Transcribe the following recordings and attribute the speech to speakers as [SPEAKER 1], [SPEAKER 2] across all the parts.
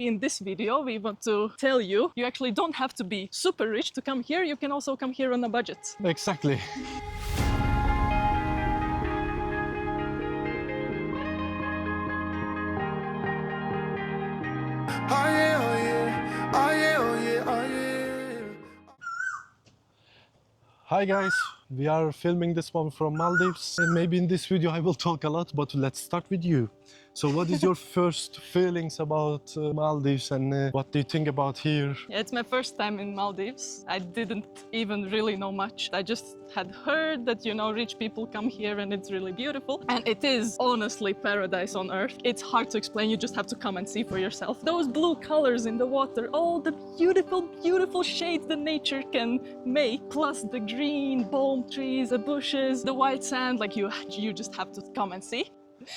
[SPEAKER 1] In this video, we want to tell you, you actually don't have to be super rich to come here. You can also come here on a budget.
[SPEAKER 2] Exactly.
[SPEAKER 3] Oh yeah, oh yeah, oh yeah, oh yeah, oh yeah.
[SPEAKER 2] Hi guys, we are filming this one from Maldives, and maybe in this video I will talk a lot, but let's start with you. So what is your first feelings about Maldives, and what do you think about here?
[SPEAKER 1] Yeah, it's my first time in Maldives. I didn't even really know much. I just had heard that, rich people come here and it's really beautiful. And it is honestly paradise on earth. It's hard to explain. You just have to come and see for yourself. Those blue colors in the water, all the beautiful, beautiful shades that nature can make, plus the green palm trees, the bushes, the white sand, like you just have to come and see.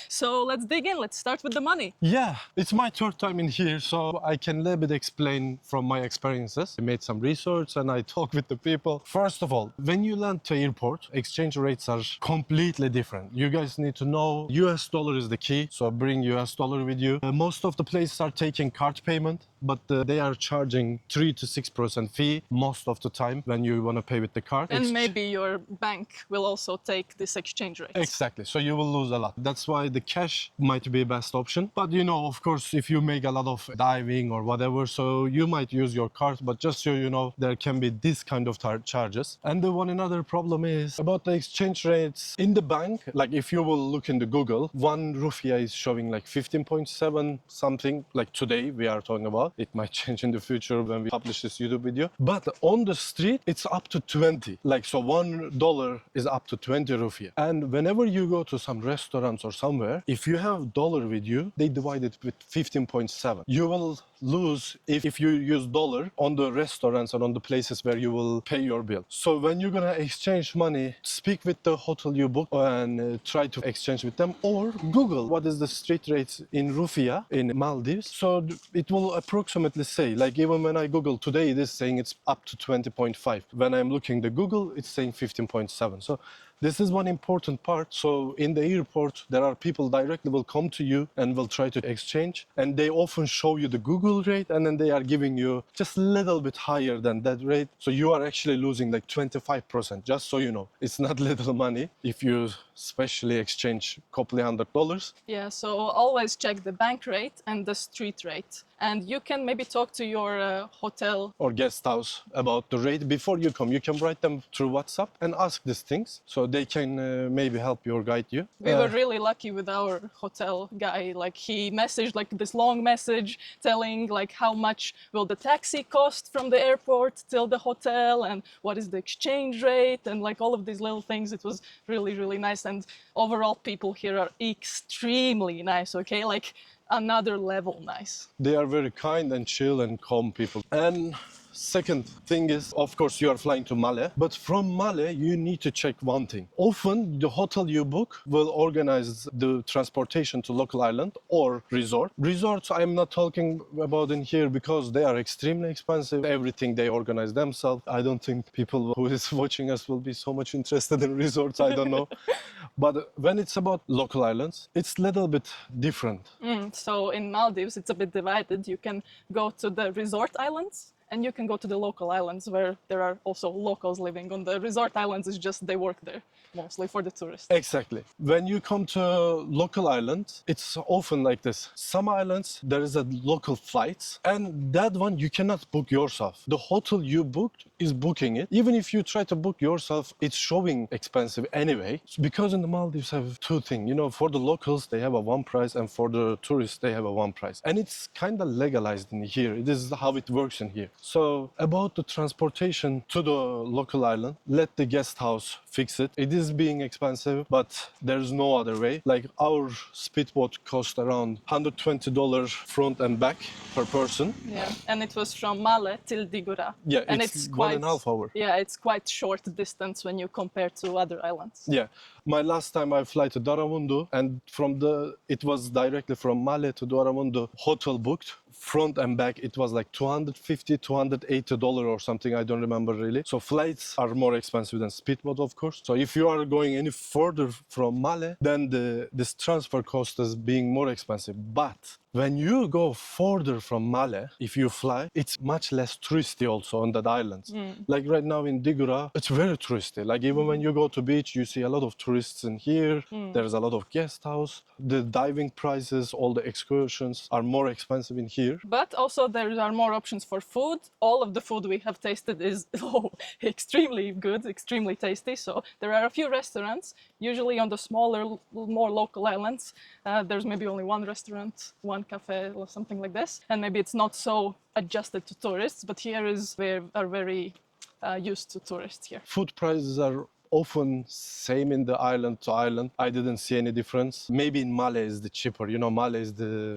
[SPEAKER 1] So let's dig in. Let's start with the money.
[SPEAKER 2] Yeah, it's my third time in here, so I can a little bit explain from my experiences. I made some research and I talked with the people. First of all, when you land to airport, exchange rates are completely different. You guys need to know US dollar is the key, so bring US dollar with you. Most of the places are taking card payment, but they are charging 3 to 6% fee most of the time when you want to pay with the card.
[SPEAKER 1] And maybe your bank will also take this exchange rate.
[SPEAKER 2] Exactly, so you will lose a lot. That's why the cash might be best option. But of course, if you make a lot of diving or whatever, so you might use your card, but just so you know, there can be this kind of charges. And the another problem is about the exchange rates in the bank. Like if you will look in the Google, one rupiah is showing like 15.7 something, like today we are talking about. It might change in the future when we publish this YouTube video. But on the street, it's up to 20. Like, so $1 is up to 20 rupiah. And whenever you go to some restaurants or somewhere, if you have dollar with you, they divide it with 15.7. You will lose if you use dollar on the restaurants and on the places where you will pay your bill. So when you're gonna exchange money, speak with the hotel you book and try to exchange with them, or Google what is the street rates in rupiah in Maldives. So it will approximately say, like even when I Google today, it is saying it's up to 20.5. When I'm looking the Google, it's saying 15.7. So this is one important part. So in the airport, there are people directly will come to you and will try to exchange. And they often show you the Google rate, and then they are giving you just a little bit higher than that rate. So you are actually losing like 25%, just so you know. It's not little money if you especially exchange a couple $100.
[SPEAKER 1] Yeah, so always check the bank rate and the street rate. And you can maybe talk to your hotel
[SPEAKER 2] or guest house about the rate before you come. You can write them through WhatsApp and ask these things, so they can maybe help you or guide you.
[SPEAKER 1] We were really lucky with our hotel guy. Like he messaged like this long message telling like how much will the taxi cost from the airport till the hotel and what is the exchange rate and like all of these little things. It was really, really nice. And overall people here are extremely nice, okay? Like another level nice.
[SPEAKER 2] They are very kind and chill and calm people. And second thing is, of course, you are flying to Malé, but from Malé, you need to check one thing. Often, the hotel you book will organize the transportation to local island or resort. Resorts, I'm not talking about in here because they are extremely expensive. Everything they organize themselves. I don't think people who is watching us will be so much interested in resorts, I don't know. But when it's about local islands, it's a little bit different.
[SPEAKER 1] So in Maldives, it's a bit divided. You can go to the resort islands, and you can go to the local islands where there are also locals living. On the resort islands, it's just they work there, mostly for the tourists.
[SPEAKER 2] Exactly. When you come to local islands, it's often like this. Some islands, there is a local flights, and that one you cannot book yourself. The hotel you booked is booking it. Even if you try to book yourself, it's showing expensive anyway. Because in the Maldives have two things. For the locals, they have a one price, and for the tourists, they have a one price. And it's kind of legalized in here. It is how it works in here. So about the transportation to the local island, let the guest house fix it. It is being expensive, but there's no other way. Like our speedboat cost around $120 front and back per person.
[SPEAKER 1] Yeah, and it was from Malé till Dhigurah.
[SPEAKER 2] Yeah,
[SPEAKER 1] and
[SPEAKER 2] it's quite 1.5 hours.
[SPEAKER 1] Yeah, it's quite short distance when you compare to other islands.
[SPEAKER 2] Yeah, my last time I fly to Daramundu, and it was directly from Malé to Daramundu, hotel booked. Front and back, it was like $250, $280 or something. I don't remember really. So flights are more expensive than speedboat, of course. So if you are going any further from Malé, then this transfer cost is being more expensive. But When you go further from Malé, if you fly, it's much less touristy also on that islands. Like right now in Dhigurah, it's very touristy. Like even when you go to beach, you see a lot of tourists in here. There's a lot of guest house. The diving prices, all the excursions are more expensive in here.
[SPEAKER 1] But also there are more options for food. All of the food we have tasted is extremely good, extremely tasty. So there are a few restaurants, usually on the smaller, more local islands. There's maybe only one restaurant, one cafe or something like this. And maybe it's not so adjusted to tourists, but here we are very used to tourists here.
[SPEAKER 2] Food prices are often same in the island to island. I didn't see any difference. Maybe in Malé is the cheaper. You know, Malé is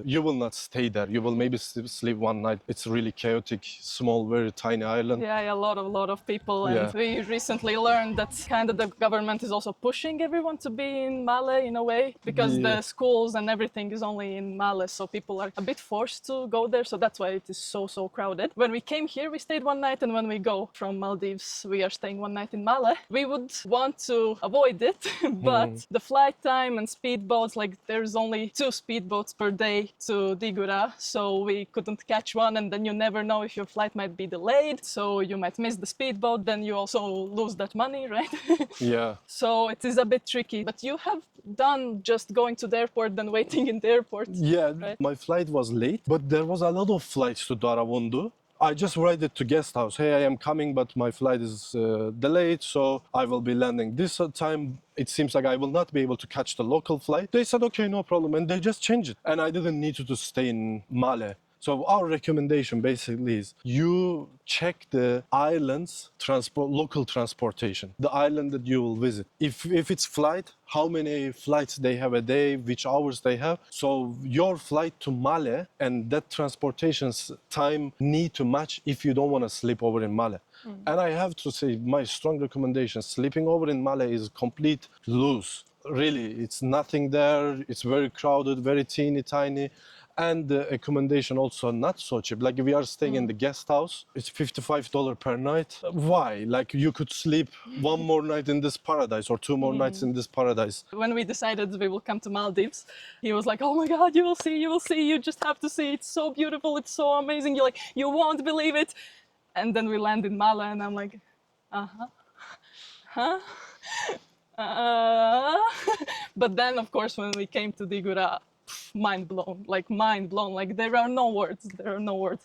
[SPEAKER 2] you will not stay there. You will maybe sleep one night. It's really chaotic, small, very tiny island.
[SPEAKER 1] Yeah, a lot of people. And we recently learned that kind of the government is also pushing everyone to be in Malé in a way, because the schools and everything is only in Malé. So people are a bit forced to go there. So that's why it is so crowded. When we came here, we stayed one night. And when we go from Maldives, we are staying one night in Malé. We would want to avoid it, but the flight time and speedboats, like there's only 2 speedboats per day to Dhigurah, so we couldn't catch one, and then you never know if your flight might be delayed, so you might miss the speedboat, then you also lose that money, right?
[SPEAKER 2] Yeah.
[SPEAKER 1] So it is a bit tricky, but you have done just going to the airport then waiting in the airport.
[SPEAKER 2] Yeah,
[SPEAKER 1] right?
[SPEAKER 2] My flight was late, but there was a lot of flights to Darawundu. I just write it to guest house. Hey, I am coming, but my flight is delayed, so I will be landing this time. It seems like I will not be able to catch the local flight. They said, okay, no problem, and they just changed it. And I didn't need to stay in Malé. So our recommendation basically is you check the island's local transportation, the island that you will visit. If it's flight, how many flights they have a day, which hours they have. So your flight to Malé and that transportation's time need to match if you don't want to sleep over in Malé. And I have to say, my strong recommendation, sleeping over in Malé is complete lose. Really, it's nothing there. It's very crowded, very teeny tiny. And the accommodation also not so cheap. Like we are staying in the guest house, it's $55 per night. Why? Like you could sleep one more night in this paradise or 2 more nights in this paradise.
[SPEAKER 1] When we decided we will come to Maldives, he was like, oh my God, you will see, you just have to see. It's so beautiful, it's so amazing. You're like, you won't believe it. And then we land in Malé and I'm like, But then, of course, when we came to Dhigurah, mind blown. Like there are no words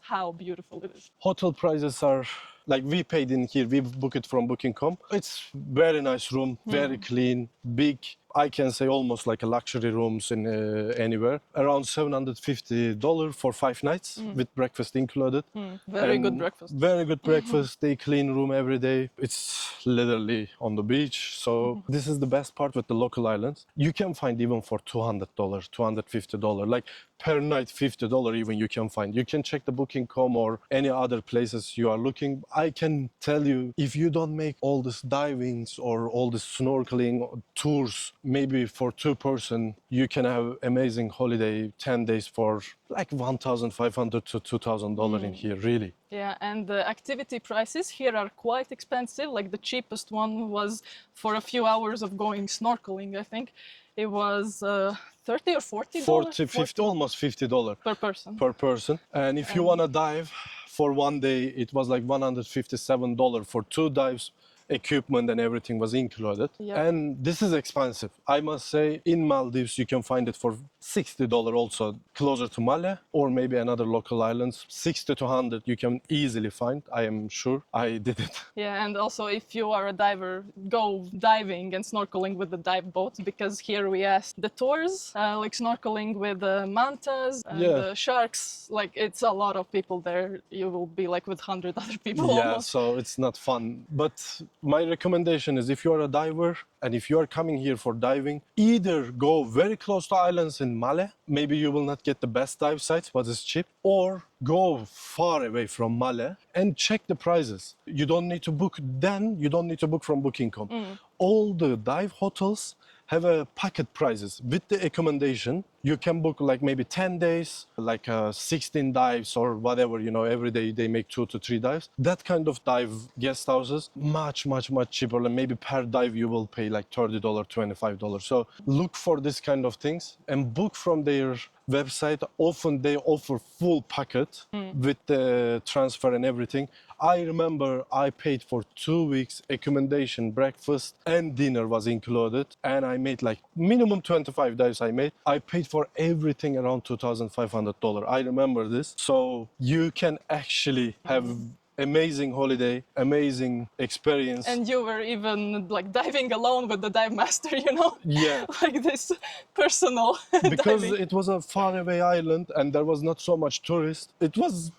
[SPEAKER 1] how beautiful it is.
[SPEAKER 2] Hotel prices are like we paid in here, we book it from booking.com. It's very nice room, very clean, big. I can say almost like a luxury rooms in anywhere. Around $750 for 5 nights with breakfast included.
[SPEAKER 1] Very good breakfast.
[SPEAKER 2] Very good breakfast. They clean room every day. It's literally on the beach. So this is the best part with the local islands. You can find even for $200, $250, like per night $50 even you can find. You can check the booking.com or any other places you are looking. I can tell you, if you don't make all this divings or all this snorkeling tours, maybe for 2 person, you can have amazing holiday 10 days for like $1,500 to $2,000 in here, really.
[SPEAKER 1] Yeah, and the activity prices here are quite expensive. Like the cheapest one was for a few hours of going snorkeling, I think. It was 30 or 40
[SPEAKER 2] 40, 50, almost $50
[SPEAKER 1] per person.
[SPEAKER 2] Per person. And if you want to dive for one day, it was like $157 for 2 dives. Equipment and everything was included.
[SPEAKER 1] Yep.
[SPEAKER 2] And this is expensive. I must say, in Maldives, you can find it for $60 also, closer to Malé or maybe another local islands. 60 to 100 you can easily find, I am sure. I did it.
[SPEAKER 1] Yeah, and also if you are a diver, go diving and snorkeling with the dive boat, because here we asked the tours, like snorkeling with the mantas and the sharks. Like it's a lot of people there. You will be like with 100 other people almost.
[SPEAKER 2] So it's not fun. But my recommendation is if you are a diver and if you are coming here for diving, either go very close to islands in Malé, maybe you will not get the best dive sites, but it's cheap, or go far away from Malé and check the prices. You don't need to book from booking.com. All the dive hotels have a packet prices with the accommodation. You can book like maybe 10 days, like 16 dives or whatever, every day they make 2 to 3 dives. That kind of dive guest houses, much cheaper. And maybe per dive you will pay like $30, $25. So look for this kind of things and book from their website, often they offer full packet with the transfer and everything. I remember I paid for 2 weeks accommodation, breakfast and dinner was included, and I made like minimum 25 days I made. I paid for everything around $2,500. I remember this. So you can actually have amazing holiday, amazing experience.
[SPEAKER 1] And you were even like diving alone with the dive master, you know?
[SPEAKER 2] Yeah.
[SPEAKER 1] Like this personal
[SPEAKER 2] Because
[SPEAKER 1] diving.
[SPEAKER 2] it was a faraway island and there was not so much tourist. It was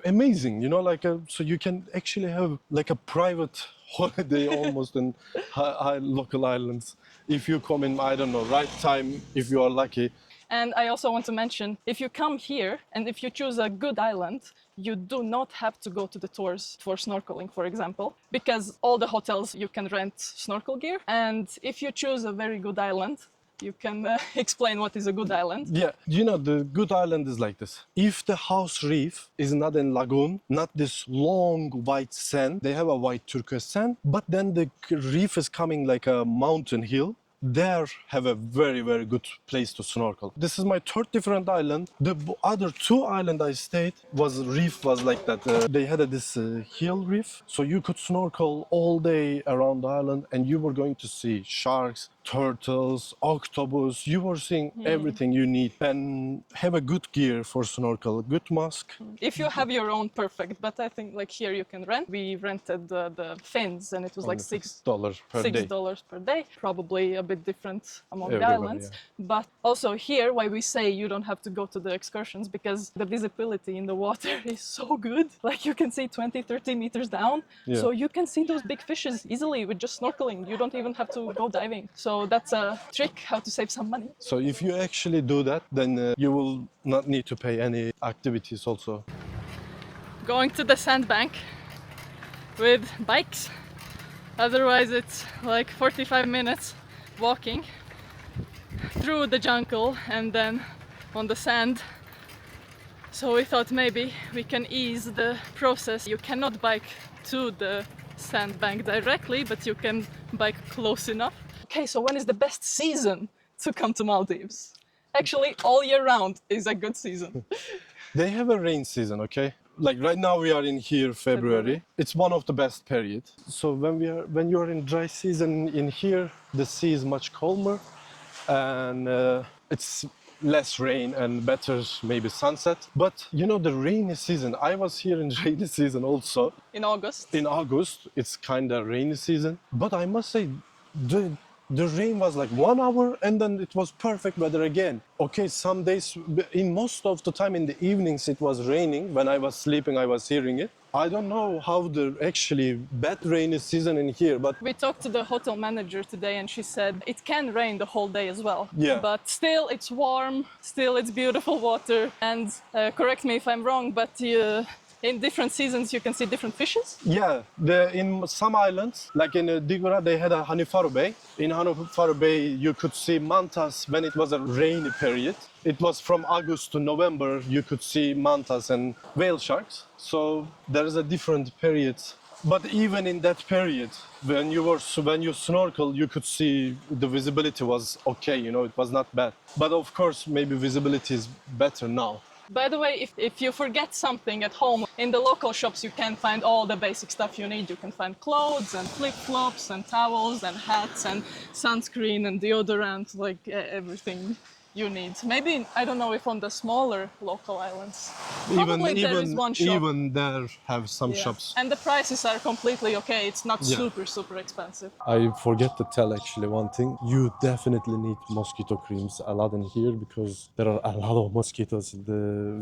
[SPEAKER 2] amazing, you know, like so you can actually have like a private holiday almost in local islands if you come in, I don't know, right time, if you are lucky.
[SPEAKER 1] And I also want to mention, if you come here and if you choose a good island, you do not have to go to the tours for snorkeling, for example, because all the hotels you can rent snorkel gear. And if you choose a very good island, you can explain what is a good island.
[SPEAKER 2] Yeah, you know, the good island is like this. If the house reef is not in lagoon, not this long white sand, they have a white turquoise sand, but then the reef is coming like a mountain hill. There have a very, very good place to snorkel. This is my third different island. The other two island I stayed was reef was like that. They had this hill reef, so you could snorkel all day around the island, and you were going to see sharks, turtles, octopus. You were seeing everything you need, and have a good gear for snorkel, good mask.
[SPEAKER 1] If you have your own, perfect. But I think like here you can rent. We rented the fins, and it was like
[SPEAKER 2] $6 per day.
[SPEAKER 1] $6 per day. Probably a bit different among the
[SPEAKER 2] Everywhere,
[SPEAKER 1] islands.
[SPEAKER 2] yeah.
[SPEAKER 1] But also here, why we say you don't have to go to the excursions, because the visibility in the water is so good. Like you can see 20, 30 meters down.
[SPEAKER 2] Yeah.
[SPEAKER 1] So you can see those big fishes easily with just snorkeling. You don't even have to go diving. So that's a trick how to save some money.
[SPEAKER 2] So if you actually do that, then you will not need to pay any activities also.
[SPEAKER 1] Going to the sandbank with bikes. Otherwise it's like 45 minutes walking through the jungle and then on the sand. So we thought maybe we can ease the process. You cannot bike to the sandbank directly, but you can bike close enough. Okay, so when is the best season to come to Maldives? Actually, all year round is a good season.
[SPEAKER 2] They have a rain season, okay? Like right now we are in here February. It's one of the best periods. So when you are in dry season in here, the sea is much calmer and it's less rain and better maybe sunset. But you know, the rainy season, I was here in rainy season also.
[SPEAKER 1] In August.
[SPEAKER 2] In August, it's kind of rainy season. But I must say, the rain was like 1 hour and then it was perfect weather again. Okay, some days, in most of the time in the evenings it was raining. When I was sleeping, I was hearing it. I don't know how the actually bad rainy season in here, but
[SPEAKER 1] We talked to the hotel manager today and she said it can rain the whole day as well.
[SPEAKER 2] Yeah.
[SPEAKER 1] But still it's warm, still it's beautiful water. And correct me if I'm wrong, but in different seasons you can see different fishes.
[SPEAKER 2] yeah, in some islands, like in Dhigurah, they had a Honeyfaru Bay. In Honeyfaru Bay, you could see mantas when it was a rainy period. It was from August to November, you could see mantas and whale sharks. So there is a different period. But even in that period, when you snorkel, you could see the visibility was okay, you know, it was not bad. But of course, maybe visibility is better now.
[SPEAKER 1] By the way, if you forget something at home, in the local shops you can find all the basic stuff you need. You can find clothes and flip-flops and towels and hats and sunscreen and deodorant, like everything you need. Maybe, I don't know if on the smaller local islands. Probably there is one shop.
[SPEAKER 2] Even there have some
[SPEAKER 1] Yeah.
[SPEAKER 2] shops.
[SPEAKER 1] And the prices are completely okay. It's not
[SPEAKER 2] Yeah.
[SPEAKER 1] super expensive.
[SPEAKER 2] I forget to tell actually one thing. You definitely need mosquito creams a lot in here because there are a lot of mosquitoes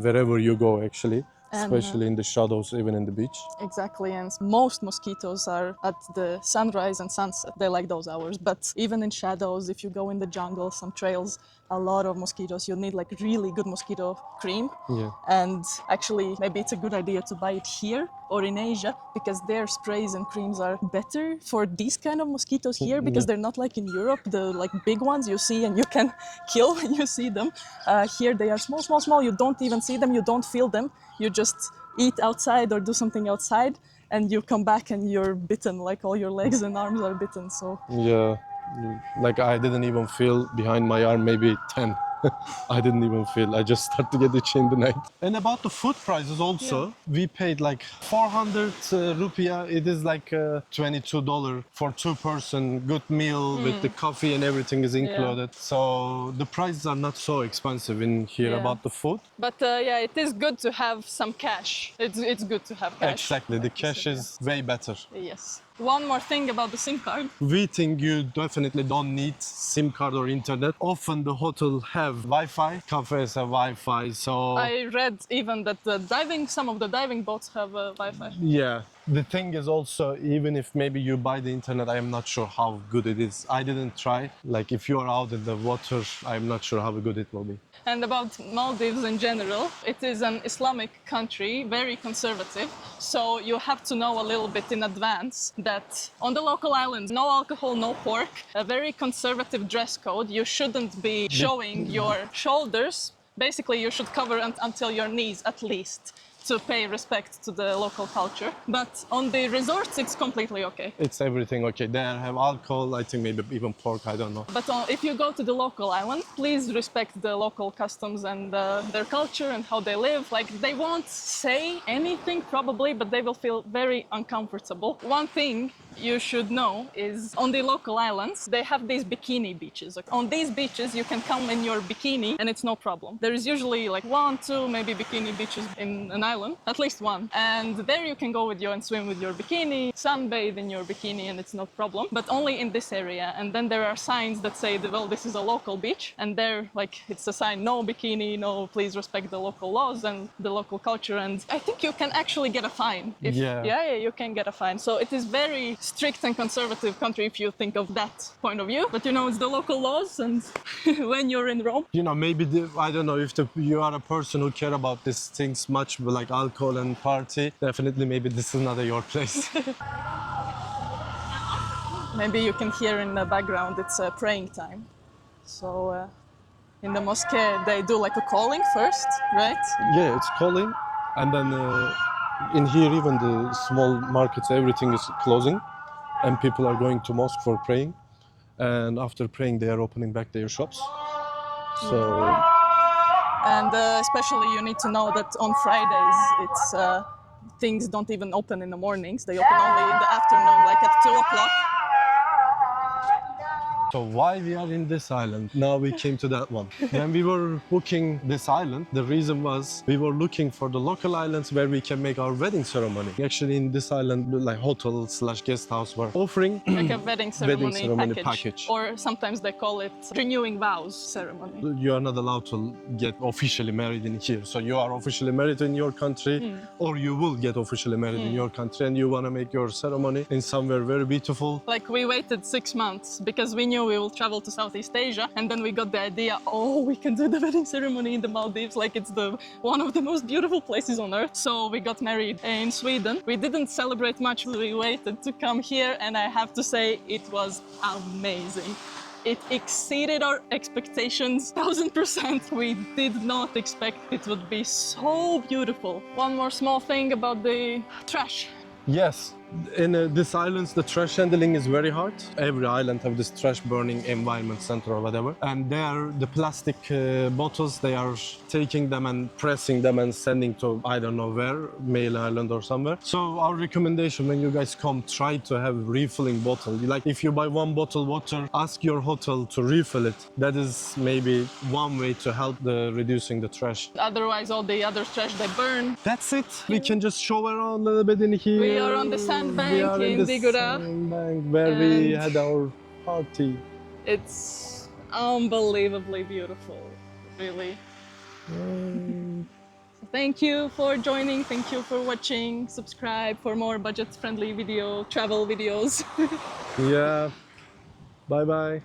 [SPEAKER 2] wherever you go actually, especially in the shadows, even in the beach.
[SPEAKER 1] Exactly, and most mosquitoes are at the sunrise and sunset. They like those hours, but even in shadows, if you go in the jungle, some trails, a lot of mosquitoes. You need like really good mosquito cream.
[SPEAKER 2] Yeah.
[SPEAKER 1] And actually, maybe it's a good idea to buy it here or in Asia because their sprays and creams are better for these kind of mosquitoes here because they're not like in Europe, the like big ones you see and you can kill when you see them. Here they are small. You don't even see them, you don't feel them. You just eat outside or do something outside and you come back and you're bitten, like all your legs and arms are bitten. So
[SPEAKER 2] Yeah, like I didn't even feel behind my arm maybe 10. I didn't even feel. I just started to get itchy in the night. And about the food prices also, we paid like 400 rupiah. It is like $22 for two-person good meal with the coffee and everything is included. So the prices are not so expensive in here about the food.
[SPEAKER 1] But yeah, it is good to have some cash. It's good to have cash.
[SPEAKER 2] Exactly, the cash is way better.
[SPEAKER 1] Yes. One more thing about the SIM card.
[SPEAKER 2] We think you definitely don't need SIM card or internet. Often the hotel have Wi-Fi, cafes have Wi-Fi, so...
[SPEAKER 1] I read even that some of the diving boats have Wi-Fi.
[SPEAKER 2] Yeah. The thing is also, even if maybe you buy the internet, I am not sure how good it is. I didn't try. Like if you are out in the water, I'm not sure how good it will be.
[SPEAKER 1] And about Maldives in general, it is an Islamic country, very conservative. So you have to know a little bit in advance that on the local islands, no alcohol, no pork, a very conservative dress code. You shouldn't be showing your shoulders. Basically, you should cover until your knees at least, to pay respect to the local culture. But on the resorts, it's completely okay.
[SPEAKER 2] It's everything okay. They have alcohol, I think maybe even pork, I don't know.
[SPEAKER 1] But if you go to the local island, please respect the local customs and their culture and how they live. Like, they won't say anything probably, but they will feel very uncomfortable. One thing you should know is on the local islands, they have these bikini beaches. On these beaches, you can come in your bikini and it's no problem. There is usually like 1, 2, maybe bikini beaches in an island, at least one. And there you can go with you and swim with your bikini, sunbathe in your bikini, and it's no problem, but only in this area. And then there are signs that say, well, this is a local beach. And there, like, it's a sign, no bikini, no, please respect the local laws and the local culture. And I think you can actually get a fine. Yeah, you can get a fine. So it is very strict and conservative country if you think of that point of view. But you know, it's the local laws, and when you're in Rome.
[SPEAKER 2] You know, maybe, I don't know, if you are a person who care about these things much, like alcohol and party, definitely maybe this is not your place.
[SPEAKER 1] Maybe you can hear in the background, it's praying time. So in the mosque, they do like a calling first, right?
[SPEAKER 2] Yeah, it's calling. And then in here, even the small markets, everything is closing. And people are going to mosque for praying. And after praying, they are opening back their shops. So...
[SPEAKER 1] And especially you need to know that on Fridays, it's things don't even open in the mornings. They open only in the afternoon, like at 2 o'clock.
[SPEAKER 2] So why we are in this island? Now we came to that one. When we were booking this island, the reason was we were looking for the local islands where we can make our wedding ceremony. Actually, in this island, like hotel/guest house were offering
[SPEAKER 1] like a wedding ceremony
[SPEAKER 2] package.
[SPEAKER 1] Or sometimes they call it renewing vows ceremony.
[SPEAKER 2] You are not allowed to get officially married in here. So you are officially married in your country, or you will get officially married in your country, and you want to make your ceremony in somewhere very beautiful.
[SPEAKER 1] Like, we waited 6 months because we knew we will travel to Southeast Asia, and then we got the idea, oh, we can do the wedding ceremony in the Maldives, like it's one of the most beautiful places on earth. So we got married in Sweden. We didn't celebrate much, we waited to come here, and I have to say it was amazing. It exceeded our expectations 1000%. We did not expect it would be so beautiful. One more small thing about the trash.
[SPEAKER 2] Yes. In these islands, the trash handling is very hard. Every island have this trash burning environment center or whatever. And there, the plastic bottles, they are taking them and pressing them and sending to, I don't know where, Malé Island or somewhere. So our recommendation when you guys come, try to have refilling bottle. Like if you buy one bottle water, ask your hotel to refill it. That is maybe one way to help reducing the trash.
[SPEAKER 1] Otherwise, all the other trash, they burn.
[SPEAKER 2] That's it. We can just show around a little bit in here.
[SPEAKER 1] We are on the sandbank in Dhigurah.
[SPEAKER 2] Where we had our party.
[SPEAKER 1] It's unbelievably beautiful, really. Thank you for joining, thank you for watching. Subscribe for more budget-friendly travel videos.
[SPEAKER 2] Yeah. Bye-bye.